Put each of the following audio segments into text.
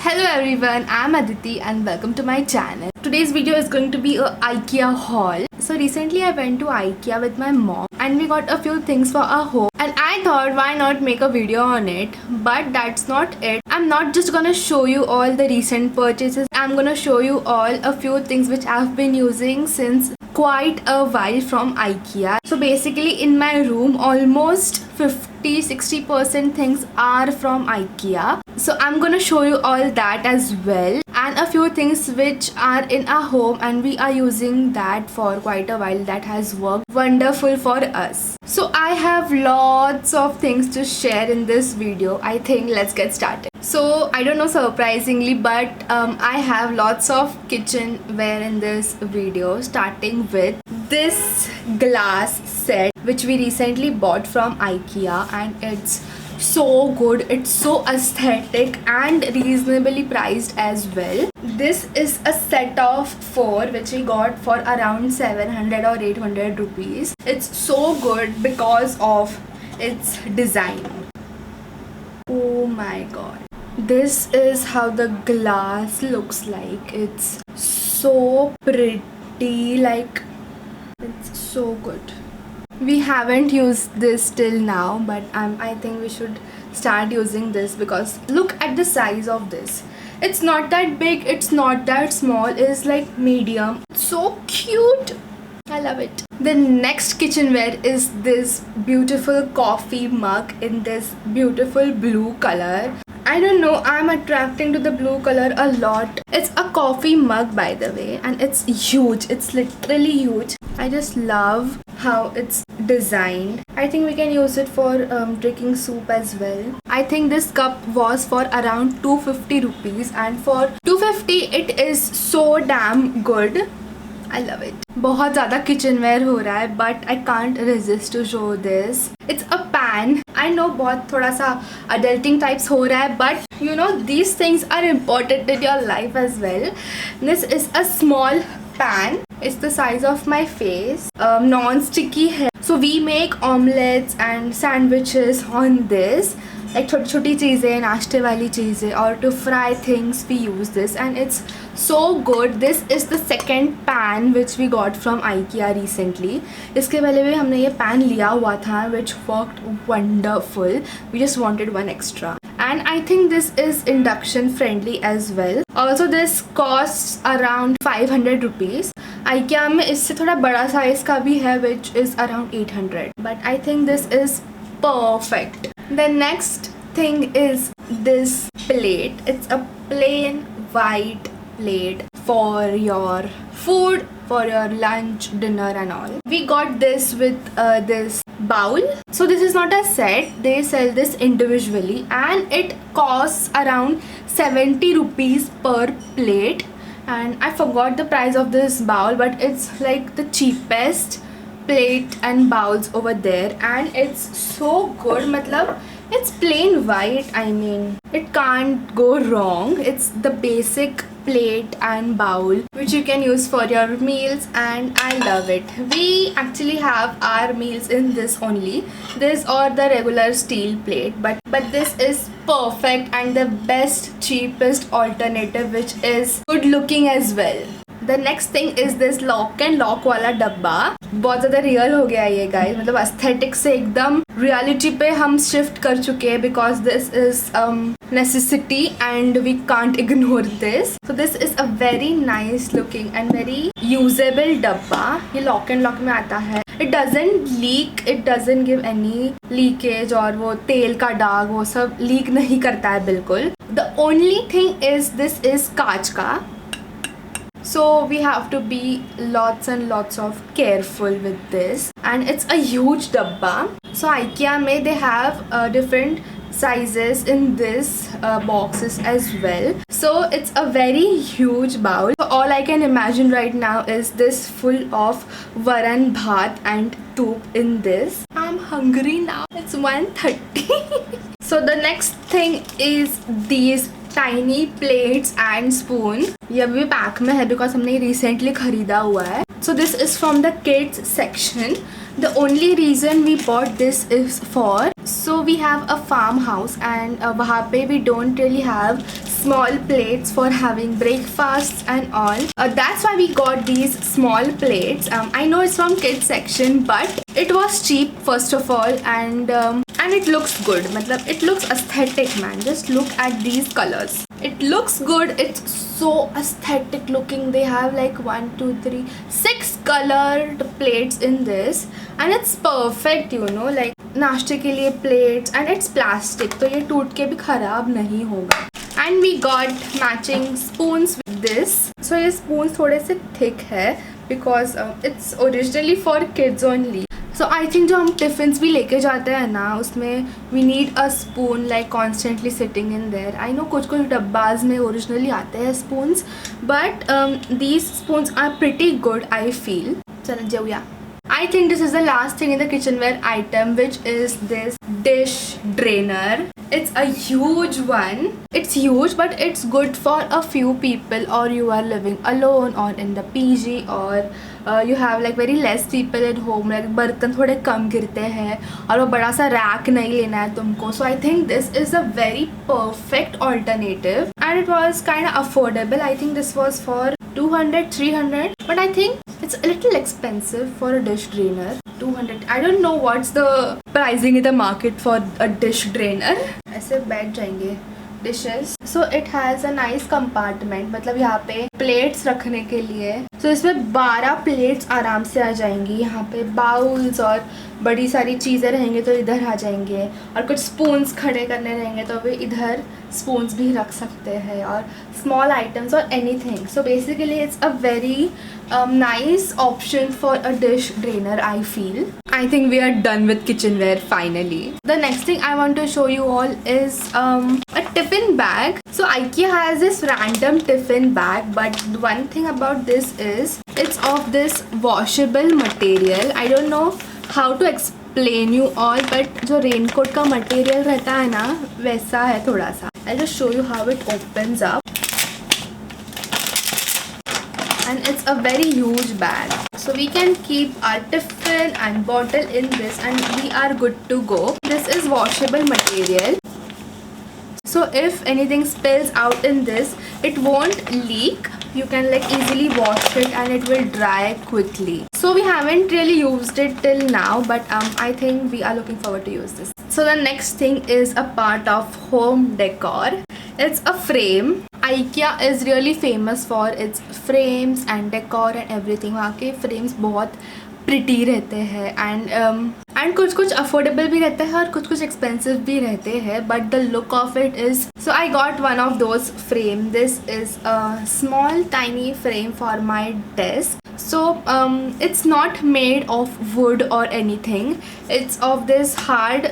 Hello everyone, I'm Aditi and welcome to my channel. Today's video is going to be a IKEA haul. So recently I went to IKEA with my mom and we got a few things for our home, and I thought why not make a video on it. But that's not it. I'm not just gonna show you all the recent purchases. I'm gonna show you all a few things which I've been using since quite a while from IKEA. So basically in my room almost 50-60% things are from IKEA. So I'm gonna show you all that as well, and a few things which are in our home and we are using that for quite a while, that has worked wonderful for us. So I have lots of things to share in this video. I think let's get started. So I don't know, surprisingly, but I have lots of kitchenware in this video, starting with this glass set which we recently bought from IKEA, and it's so good. It's so aesthetic and reasonably priced as well. This is a set of 4 which we got for around 700 or 800 rupees. It's so good because of its design. Oh my god, this is how the glass looks like. It's so pretty, like it's so good. We haven't used this till now, but I think we should start using this because look at the size of this. It's not that big, it's not that small, it's like medium. So cute. I love it. The next kitchenware is this beautiful coffee mug in this beautiful blue color. I don't know, I'm attracting to the blue color a lot. It's a coffee mug, by the way, and it's huge. It's literally huge. I just love how it's designed. I think we can use it for drinking soup as well. I think this cup was for around 250 rupees, and for 250 it is so damn good. I love it. बहुत ज़्यादा kitchenware हो रहा है, but I can't resist to show this. It's a pan. I know बहुत थोड़ा सा adulting types हो रहा है, but you know these things are important in your life as well. This is a small pan. It's the size of my face. Non-sticky है. So we make omelets and sandwiches on this. Like छोटी छोटी चीज़ें, नाश्ते वाली चीज़ें, और to fry things we use this, and it's so good. This is the second pan which we got from IKEA recently. इसके पहले भी हमने ये pan लिया हुआ था which worked wonderful. We just wanted one extra. And I think this is induction friendly as well. Also this costs around 500 rupees. IKEA में इससे थोड़ा बड़ा size का भी है which is around 800. But I think this is perfect. The next thing is this plate. It's a plain white plate for your food, for your lunch, dinner and all. We got this with this bowl. So this is not a set. They sell this individually and it costs around 70 rupees per plate. And I forgot the price of this bowl, but it's like the cheapest plate and bowls over there, and it's so good. Matlab, it's plain white. I mean, it can't go wrong. It's the basic plate and bowl which you can use for your meals, and I love it. We actually have our meals in this only, this or the regular steel plate, but this is perfect and the best cheapest alternative which is good looking as well. The next thing is this lock and lock वाला डब्बा. बहुत ज़्यादा real हो गया ये guys, मतलब aesthetic से एकदम reality पे हम shift कर चुके हैं because this is necessity and we can't ignore this. So this is a very nice looking and very usable डब्बा. ये lock and lock में आता है. It doesn't leak, it doesn't give any leakage, और वो तेल का दाग वो सब leak नहीं करता है बिल्कुल. The only thing is this is कांच का. So we have to be lots and lots of careful with this, and it's a huge dabba. So IKEA में they have different sizes in this boxes as well. So it's a very huge bowl. So all I can imagine right now is this full of varan bhat and toop in this. I'm hungry now. It's 1:30. So the next thing is these tiny plates and spoon. ये भी pack में है because हमने recently खरीदा हुआ है. So this is from the kids section. The only reason we bought this is for, so we have a farmhouse and वहाँ पे we don't really have small plates for having breakfasts and all. That's why we got these small plates. I know it's from kids section, but it was cheap first of all, and it looks good. मतलब it looks aesthetic, man. Just look at these colors. It looks good. It's so aesthetic looking. They have like 1, 2, 3, 6 colored plates in this, and it's perfect, you know, like नाश्ते के लिए plates, and it's plastic, तो ये टूट के भी खराब नहीं होगा. And we got matching spoons with this. So ये spoons थोड़े से thick है because it's originally for kids only. So I think जो हम टिफ़िन्स भी लेके जाते हैं ना, उसमें we need a spoon like constantly sitting in there. I know कुछ डब्बाज में originally आते हैं spoons, but these spoons are pretty good, I feel. चलो जाऊया. I think this is the last thing in the kitchenware item, which is this dish drainer. It's a huge one. It's huge, but it's good for a few people, or you are living alone or in the PG, or you have like very less people at home. Like बर्तन थोड़े कम गिरते हैं और वो बड़ा सा rack नहीं लेना है तुमको. So I think this is a very perfect alternative, and it was kind of affordable. I think this was for 200, 300, but I think it's a little expensive for a dish drainer. 200. I don't know what's the pricing in the market for a dish drainer. ऐसे बैठ जाएंगे dishes. So it has a nice compartment. मतलब यहाँ पे plates रखने के लिए. So इसमें 12 plates आराम से आ जाएंगी. यहाँ पे बाउल्स और बड़ी सारी चीज़ें रहेंगे तो इधर आ जाएंगे, और कुछ स्पून्स खड़े करने रहेंगे तो वे इधर स्पून्स भी रख सकते हैं, और स्मॉल आइटम्स और anything. So basically it's a very nice option for a dish drainer, I feel. I think we are done with kitchenware finally. The next thing I want to show you all is a tiffin bag. So IKEA has this random tiffin bag, but one thing about this is it's of this washable material. I don't know how to explain you all, but जो raincoat का material रहता है ना, वैसा है थोड़ा सा. I'll just show you how it opens up. And it's a very huge bag, so we can keep our tiffin and bottle in this and we are good to go. This is washable material, so if anything spills out in this, it won't leak. You can like easily wash it and it will dry quickly. So we haven't really used it till now, but I think we are looking forward to use this. So the next thing is a part of home decor. It's a frame. IKEA is really famous for its frames and decor and everything. वहाँ के frames बहुत pretty रहते हैं, and कुछ affordable भी रहते हैं और कुछ expensive भी रहते हैं, but the look of it is. So I got one of those frame. This is a small tiny frame for my desk. So it's not made of wood or anything. It's of this hard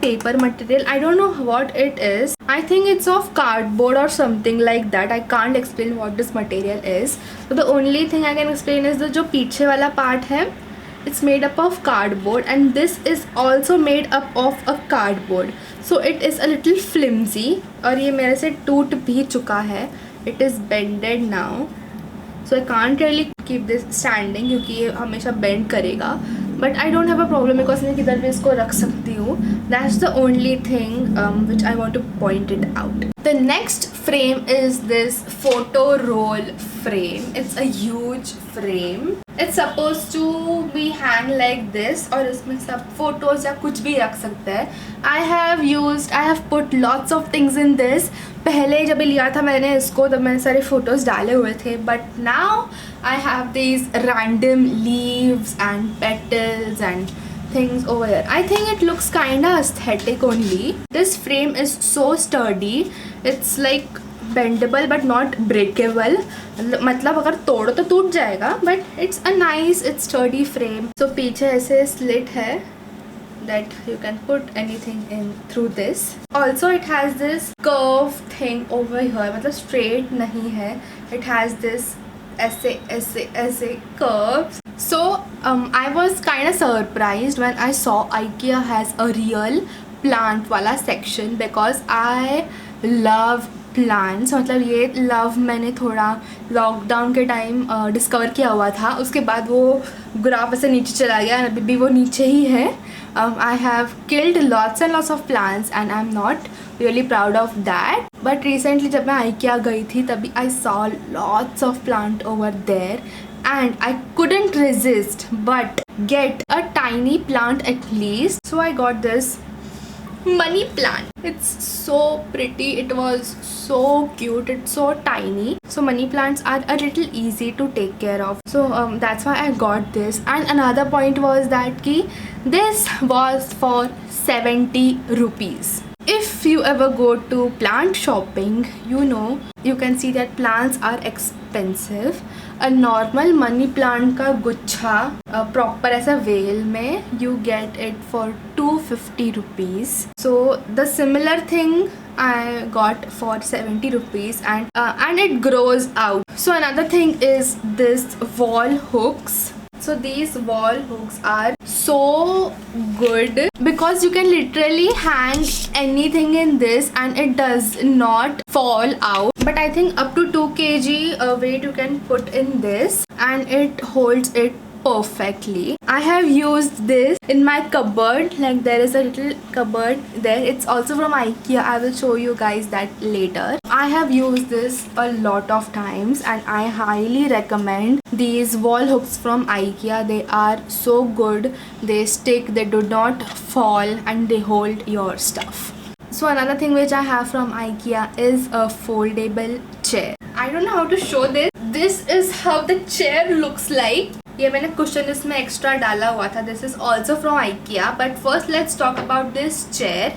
paper material. I don't know what it is. I think it's of cardboard or something like that. I can't explain what this material is. So the only thing I can explain is the जो पीछे वाला part है, it's made up of cardboard, and this is also made up of a cardboard. So it is a little flimsy, और ये मेरे से टूट भी चुका है. It is bended now, so I can't really keep this standing क्योंकि ये हमेशा bend करेगा. But I don't have a problem because मैं किधर भी इसको रख सकती हूँ. That's the only thing which I want to point it out. The next frame is this photo roll frame. It's a huge frame. It's supposed to be hang like this, और इसमें सब photos या कुछ भी रख सकते हैं. I have put lots of things in this. पहले जब लिया था मैंने इसको तब मैंने सारे photos डाले हुए थे, but now I have these random leaves and petals and things over here. I think it looks kinda aesthetic only. This frame is so sturdy. It's like bendable but not breakable. मतलब अगर तोड़ो तो टूट जाएगा, but it's a nice, it's sturdy frame. So पीछे ऐसे slit है that you can put anything in through this. Also it has this curve thing over here. मतलब straight नहीं है. It has this ऐसे curves. So I was kind of surprised when I saw IKEA has a real plant wala section, because I love plants. मतलब ये love मैंने थोड़ा lockdown के time discover किया हुआ था. उसके बाद वो ग्राफ ऐसे नीचे चला गया, अभी भी वो नीचे ही है. I have killed lots and lots of plants and I'm not really proud of that. But recently जब मैं IKEA गई थी तभी I saw lots of plant over there and I couldn't resist but get a tiny plant at least. So I got this money plant. It's so pretty. It was so cute. It's so tiny. So money plants are a little easy to take care of. So that's why I got this. And another point was that this was for 70 rupees. If you ever go to plant shopping, you can see that plants are expensive. A normal money plant का गुच्छा proper ऐसा well में you get it for 250 rupees. So the similar thing I got for 70 rupees and it grows out. So another thing is this wall hooks. So these wall hooks are so good because you can literally hang anything in this and it does not fall out. But I think up to 2 kg weight you can put in this and it holds it perfectly. I have used this in my cupboard. Like there is a little cupboard there. It's also from IKEA. I will show you guys that later. I have used this a lot of times and I highly recommend these wall hooks from IKEA. They are so good. They stick, they do not fall and they hold your stuff. So another thing which I have from IKEA is a foldable chair. I don't know how to show this. This is how the chair looks like. ये मैंने cushion इसमें extra डाला हुआ था. This is also from IKEA. But first let's talk about this chair.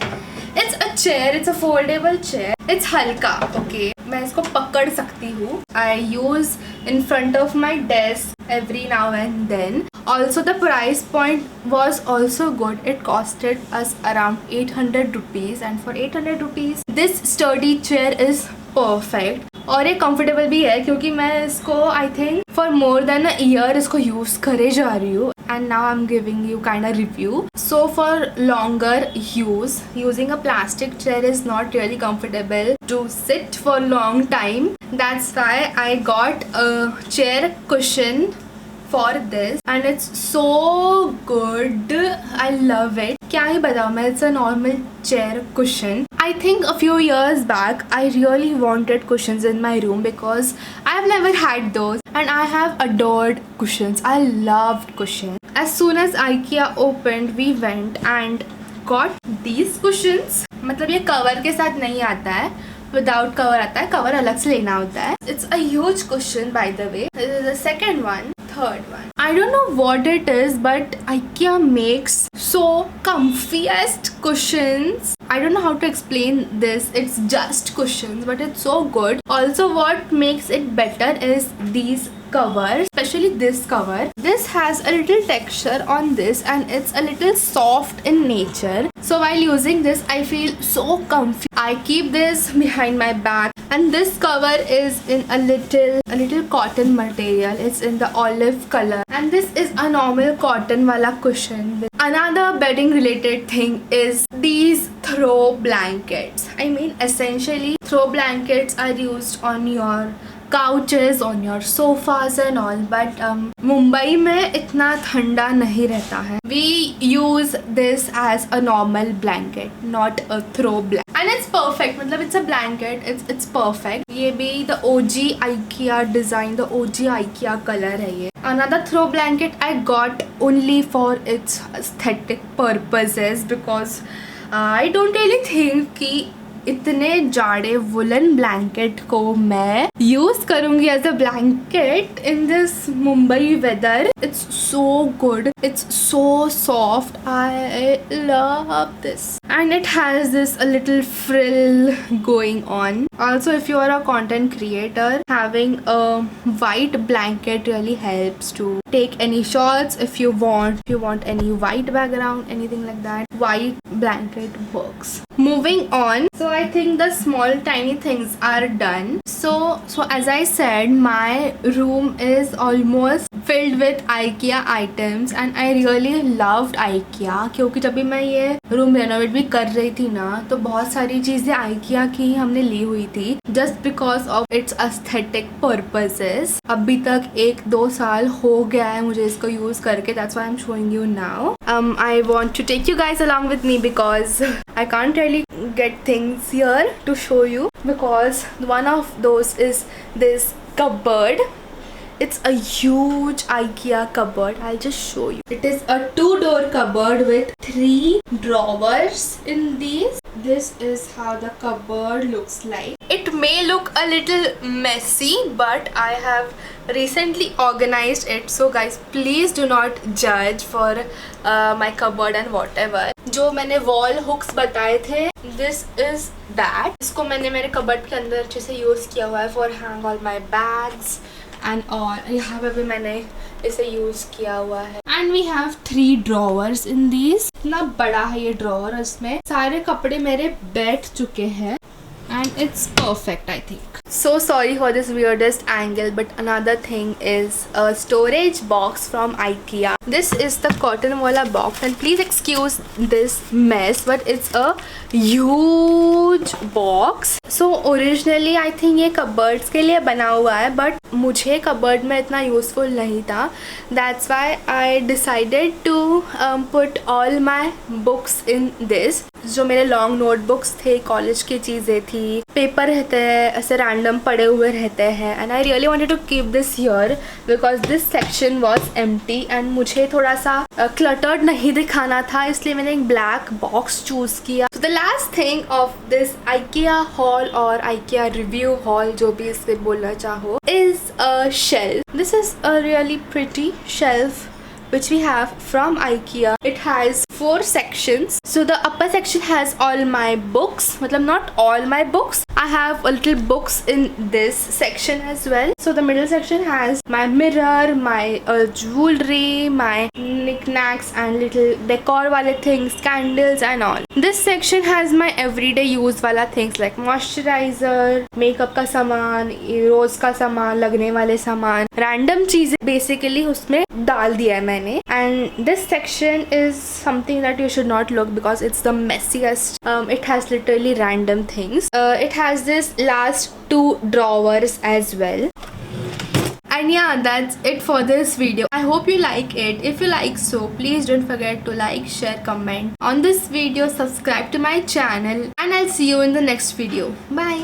It's a chair. It's a foldable chair. It's हल्का. Okay. मैं इसको पकड़ सकती हूँ. I use in front of my desk every now and then. Also the price point was also good. It costed us around 800 rupees and for 800 rupees this sturdy chair is perfect. और ये comfortable भी है क्योंकि मैं इसको I think for more than a year इसको use करे जा रही हूँ and now I'm giving you kind of review. So for longer using a plastic chair is not really comfortable to sit for long time. That's why I got a chair cushion for this and it's so good. I love it. क्या ही बताऊँ मैं. It's a normal chair cushion. I think a few years back I really wanted cushions in my room because I've never had those and I have adored cushions. I loved cushions. As soon as IKEA opened we went and got these cushions. मतलब ये cover के साथ नहीं आता है, without cover आता है. Cover अलग से लेना होता है. It's a huge cushion by the way. This is the second one. Third one. I don't know what it is but IKEA makes so comfiest cushions. I don't know how to explain this. It's just cushions but it's so good. Also what makes it better is these covers, especially this cover. This has a little texture on this and it's a little soft in nature. So while using this I feel so comfy. I keep this behind my back and this cover is in a little cotton material. It's in the olive color and this is a normal cotton wala cushion. Another bedding related thing is these throw blankets. I mean essentially throw blankets are used on your couches, on your sofas and all, but Mumbai में इतना ठंडा नहीं रहता है. We use this as a normal blanket, not a throw blanket. And it's perfect. मतलब it's a blanket. It's perfect. ये भी the OG IKEA design, the OG IKEA color है ये. Another throw blanket I got only for its aesthetic purposes because I don't really think कि इतने जाड़े woollen blanket को मैं यूज करूंगी as a blanket in this Mumbai weather. It's so good. It's so soft. I love this and it has this a little frill going on. Also if you are a content creator, having a white blanket really helps to take any shots. If you want any white background, anything like that, white blanket works. Moving on, so I think the small tiny things are done. So as I said, my room is almost filled with IKEA items and I really loved IKEA क्योंकि जब भी मैं ये room renovate भी कर रही थी ना तो बहुत सारी चीज़ें IKEA की ही हमने ली हुई थी just because of its aesthetic purposes. अभी तक 1-2 साल हो गया है मुझे इसको यूज़ करके, that's why I'm showing you now. I want to take you guys along with me because I can't really get things here to show you because one of those is this cupboard. It's a huge IKEA cupboard. I'll just show you. It is a 2-door cupboard with 3 drawers in these. This is how the cupboard looks like. It may look a little messy, but I have recently organized it. So guys, please do not judge for my cupboard and whatever. जो मैंने wall hooks बताए थे, this is that. इसको मैंने मेरे cupboard के अंदर अच्छे से use किया हुआ है for hang all my bags and all. यहाँ पे भी मैंने इसे यूज़ किया हुआ है. And we have 3 drawers in these. इतना बड़ा है ये ड्रॉवर, इसमें सारे कपड़े मेरे बैठ चुके हैं and it's perfect I think. So sorry for this weirdest angle, but another thing is a storage box from IKEA. This is the cotton wala box and please excuse this mess, but it's a huge box. So originally I think ये cupboards के लिए बना हुआ है, but मुझे cupboard में इतना useful नहीं था. That's why I decided to put all my books in this. जो मेरे लॉन्ग नोटबुक्स थे, कॉलेज की चीज़ें थी, पेपर रहते हैं ऐसे रैंडम पड़े हुए रहते हैं and I really wanted to keep this here because this section was empty एंड मुझे थोड़ा सा क्लटर्ड नहीं दिखाना था, इसलिए मैंने एक ब्लैक बॉक्स चूज़ किया. So the last thing of this IKEA hall और IKEA रिव्यू हॉल, जो भी इससे बोलना चाहो, is a shelf. This is a really pretty shelf which we have from IKEA. It has 4 sections. So the upper section has all my books. मतलब not all my books. I have a little books in this section as well. So the middle section has my mirror, my jewelry, my knickknacks and little decor wale things, candles and all. This section has my everyday use wala things like moisturizer, makeup का सामान, रोज का सामान, लगने वाले सामान, random चीजें basically उसमें डाल दिया है मैंने. And this section is something that you should not look because it's the messiest. It has literally random things. It has this last 2 drawers as well. And yeah, that's it for this video. I hope you like it. If you like so, please don't forget to like, share, comment on this video, subscribe to my channel, and I'll see you in the next video. Bye.